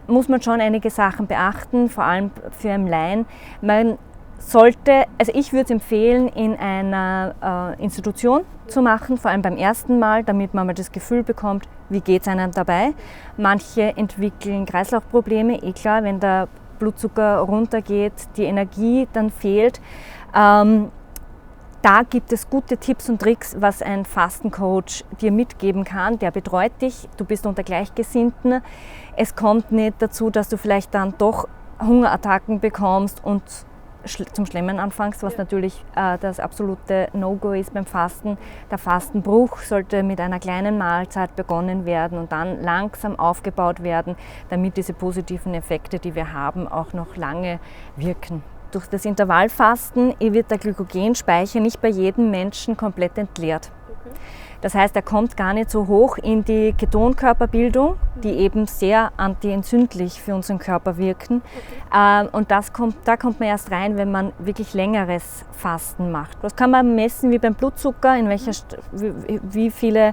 Speaker 5: muss man schon einige Sachen beachten, vor allem für einen Laien. Ich würde es empfehlen, in einer Institution zu machen, vor allem beim ersten Mal, damit man mal das Gefühl bekommt, wie geht es einem dabei. Manche entwickeln Kreislaufprobleme, klar, wenn der Blutzucker runtergeht, die Energie dann fehlt. Da gibt es gute Tipps und Tricks, was ein Fastencoach dir mitgeben kann. Der betreut dich, du bist unter Gleichgesinnten. Es kommt nicht dazu, dass du vielleicht dann doch Hungerattacken bekommst und zum Schlemmen anfängst, was natürlich das absolute No-Go ist beim Fasten. Der Fastenbruch sollte mit einer kleinen Mahlzeit begonnen werden und dann langsam aufgebaut werden, damit diese positiven Effekte, die wir haben, auch noch lange wirken. Durch das Intervallfasten wird der Glykogenspeicher nicht bei jedem Menschen komplett entleert. Das heißt, er kommt gar nicht so hoch in die Ketonkörperbildung, die eben sehr antientzündlich für unseren Körper wirken. Und da kommt man erst rein, wenn man wirklich längeres Fasten macht. Das kann man messen wie beim Blutzucker, wie viele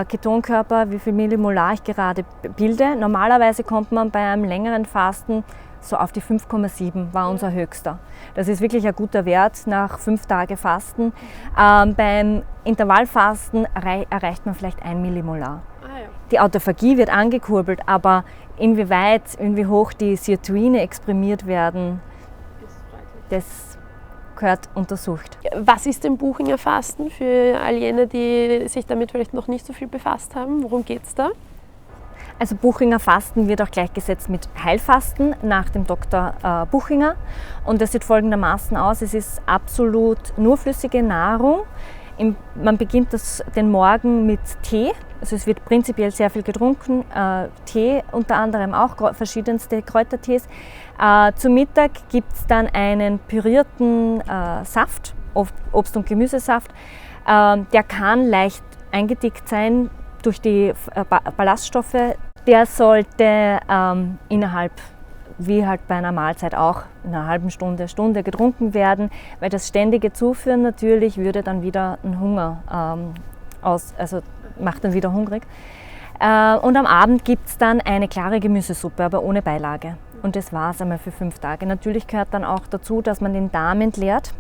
Speaker 5: Ketonkörper, wie viel Millimolar ich gerade bilde. Normalerweise kommt man bei einem längeren Fasten so auf die 5,7 war unser höchster. Das ist wirklich ein guter Wert nach 5 Tagen Fasten. Beim Intervallfasten erreicht man vielleicht 1 Millimolar. Die Autophagie wird angekurbelt, aber wie hoch die Sirtuine exprimiert werden, das gehört untersucht.
Speaker 2: Was ist denn Buchinger Fasten für all jene, die sich damit vielleicht noch nicht so viel befasst haben? Worum geht es da?
Speaker 5: Also Buchinger Fasten wird auch gleichgesetzt mit Heilfasten nach dem Dr. Buchinger. Und das sieht folgendermaßen aus: Es ist absolut nur flüssige Nahrung. Man beginnt den Morgen mit Tee. Also es wird prinzipiell sehr viel getrunken. Tee unter anderem auch, verschiedenste Kräutertees. Zum Mittag gibt es dann einen pürierten Saft, Obst- und Gemüsesaft. Der kann leicht eingedickt sein durch die Ballaststoffe. Der sollte innerhalb, wie halt bei einer Mahlzeit auch, in einer halben Stunde getrunken werden, weil das ständige Zuführen natürlich würde dann wieder einen Hunger macht dann wieder hungrig. Und am Abend gibt es dann eine klare Gemüsesuppe, aber ohne Beilage. Und das war es einmal für 5 Tage. Natürlich gehört dann auch dazu, dass man den Darm entleert,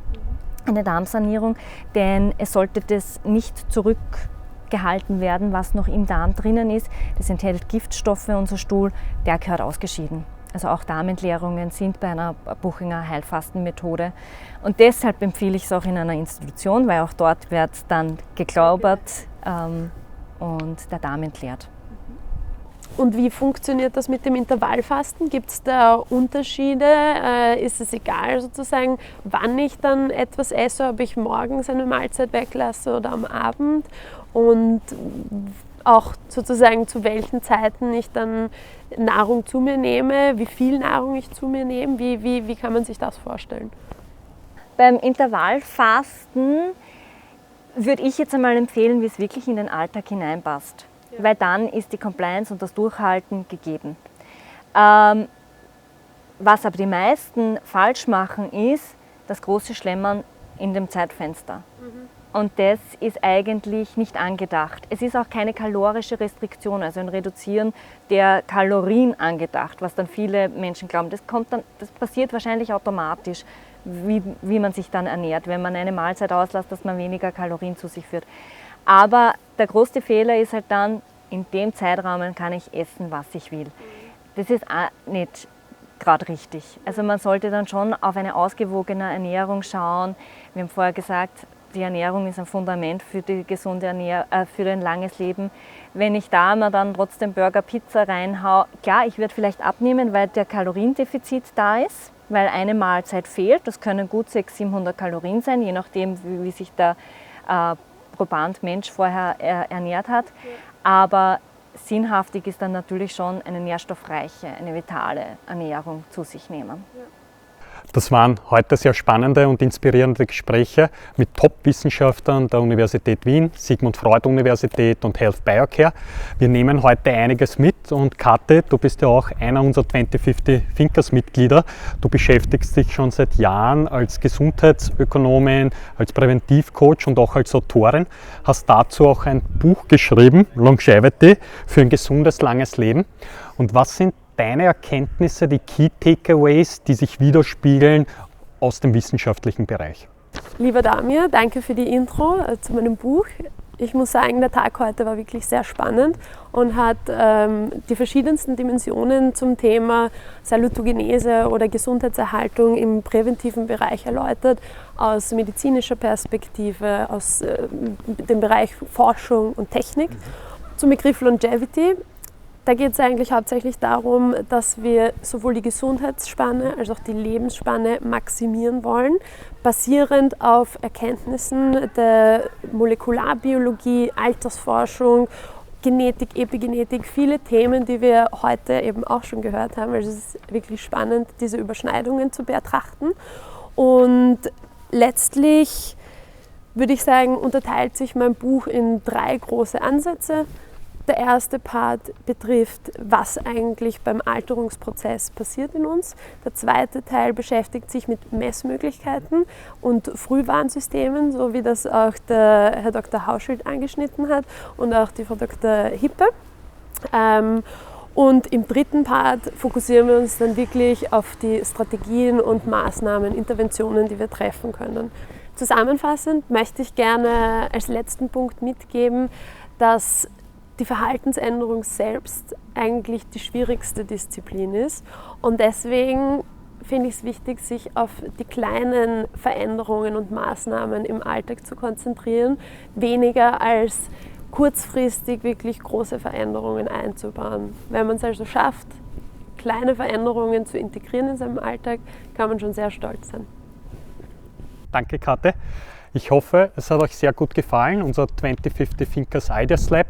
Speaker 5: eine Darmsanierung, denn es sollte das nicht zurückgehalten werden, was noch im Darm drinnen ist. Das enthält Giftstoffe, unser Stuhl, der gehört ausgeschieden. Also auch Darmentleerungen sind bei einer Buchinger Heilfastenmethode. Und deshalb empfehle ich es auch in einer Institution, weil auch dort wird dann geglaubert und der Darm entleert.
Speaker 2: Und wie funktioniert das mit dem Intervallfasten? Gibt es da Unterschiede? Ist es egal sozusagen, wann ich dann etwas esse, ob ich morgens eine Mahlzeit weglasse oder am Abend? Und auch sozusagen zu welchen Zeiten ich dann Nahrung zu mir nehme, wie viel Nahrung ich zu mir nehme? Wie kann man sich das vorstellen?
Speaker 5: Beim Intervallfasten würde ich jetzt einmal empfehlen, wie es wirklich in den Alltag hineinpasst. Ja. Weil dann ist die Compliance und das Durchhalten gegeben. Was aber die meisten falsch machen, ist das große Schlemmern in dem Zeitfenster. Und das ist eigentlich nicht angedacht. Es ist auch keine kalorische Restriktion, also ein Reduzieren der Kalorien angedacht, was dann viele Menschen glauben. Das passiert wahrscheinlich automatisch, wie man sich dann ernährt, wenn man eine Mahlzeit auslässt, dass man weniger Kalorien zu sich führt. Aber der größte Fehler ist halt dann, in dem Zeitraum kann ich essen, was ich will. Das ist auch nicht gerade richtig. Also man sollte dann schon auf eine ausgewogene Ernährung schauen. Wir haben vorher gesagt, die Ernährung ist ein Fundament für die gesunde für ein langes Leben. Wenn ich da mir dann trotzdem Burger, Pizza reinhau, klar, ich werde vielleicht abnehmen, weil der Kaloriendefizit da ist, weil eine Mahlzeit fehlt. Das können gut 600-700 Kalorien sein, je nachdem, wie sich der Proband Mensch vorher ernährt hat. Aber sinnhaftig ist dann natürlich schon eine nährstoffreiche, eine vitale Ernährung zu sich nehmen.
Speaker 1: Das waren heute sehr spannende und inspirierende Gespräche mit Top-Wissenschaftlern der Universität Wien, Sigmund Freud Universität und Health Biocare. Wir nehmen heute einiges mit und Kathi, du bist ja auch einer unserer 2050 Thinkers Mitglieder. Du beschäftigst dich schon seit Jahren als Gesundheitsökonomin, als Präventivcoach und auch als Autorin. Hast dazu auch ein Buch geschrieben, Longevity, für ein gesundes, langes Leben. Und was sind deine Erkenntnisse, die Key Takeaways, die sich widerspiegeln aus dem wissenschaftlichen Bereich?
Speaker 2: Lieber Damir, danke für die Intro zu meinem Buch. Ich muss sagen, der Tag heute war wirklich sehr spannend und hat die verschiedensten Dimensionen zum Thema Salutogenese oder Gesundheitserhaltung im präventiven Bereich erläutert, aus medizinischer Perspektive, aus dem Bereich Forschung und Technik. Zum Begriff Longevity. Da geht es eigentlich hauptsächlich darum, dass wir sowohl die Gesundheitsspanne als auch die Lebensspanne maximieren wollen, basierend auf Erkenntnissen der Molekularbiologie, Altersforschung, Genetik, Epigenetik, viele Themen, die wir heute eben auch schon gehört haben. Also es ist wirklich spannend, diese Überschneidungen zu betrachten. Und letztlich würde ich sagen, unterteilt sich mein Buch in 3 große Ansätze. Der erste Part betrifft, was eigentlich beim Alterungsprozess passiert in uns. Der zweite Teil beschäftigt sich mit Messmöglichkeiten und Frühwarnsystemen, so wie das auch der Herr Dr. Hauschild angeschnitten hat und auch die Frau Dr. Hippe. Und im dritten Part fokussieren wir uns dann wirklich auf die Strategien und Maßnahmen, Interventionen, die wir treffen können. Zusammenfassend möchte ich gerne als letzten Punkt mitgeben, dass die Verhaltensänderung selbst eigentlich die schwierigste Disziplin ist und deswegen finde ich es wichtig, sich auf die kleinen Veränderungen und Maßnahmen im Alltag zu konzentrieren, weniger als kurzfristig wirklich große Veränderungen einzubauen. Wenn man es also schafft, kleine Veränderungen zu integrieren in seinem Alltag, kann man schon sehr stolz sein.
Speaker 1: Danke, Kate. Ich hoffe, es hat euch sehr gut gefallen, unser 2050 Thinkers Ideas Lab.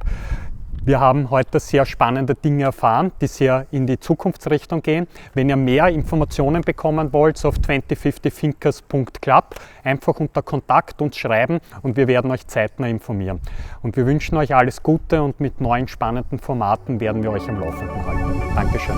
Speaker 1: Wir haben heute sehr spannende Dinge erfahren, die sehr in die Zukunftsrichtung gehen. Wenn ihr mehr Informationen bekommen wollt, auf 2050thinkers.club einfach unter Kontakt uns schreiben und wir werden euch zeitnah informieren. Und wir wünschen euch alles Gute und mit neuen spannenden Formaten werden wir euch am Laufenden halten. Dankeschön.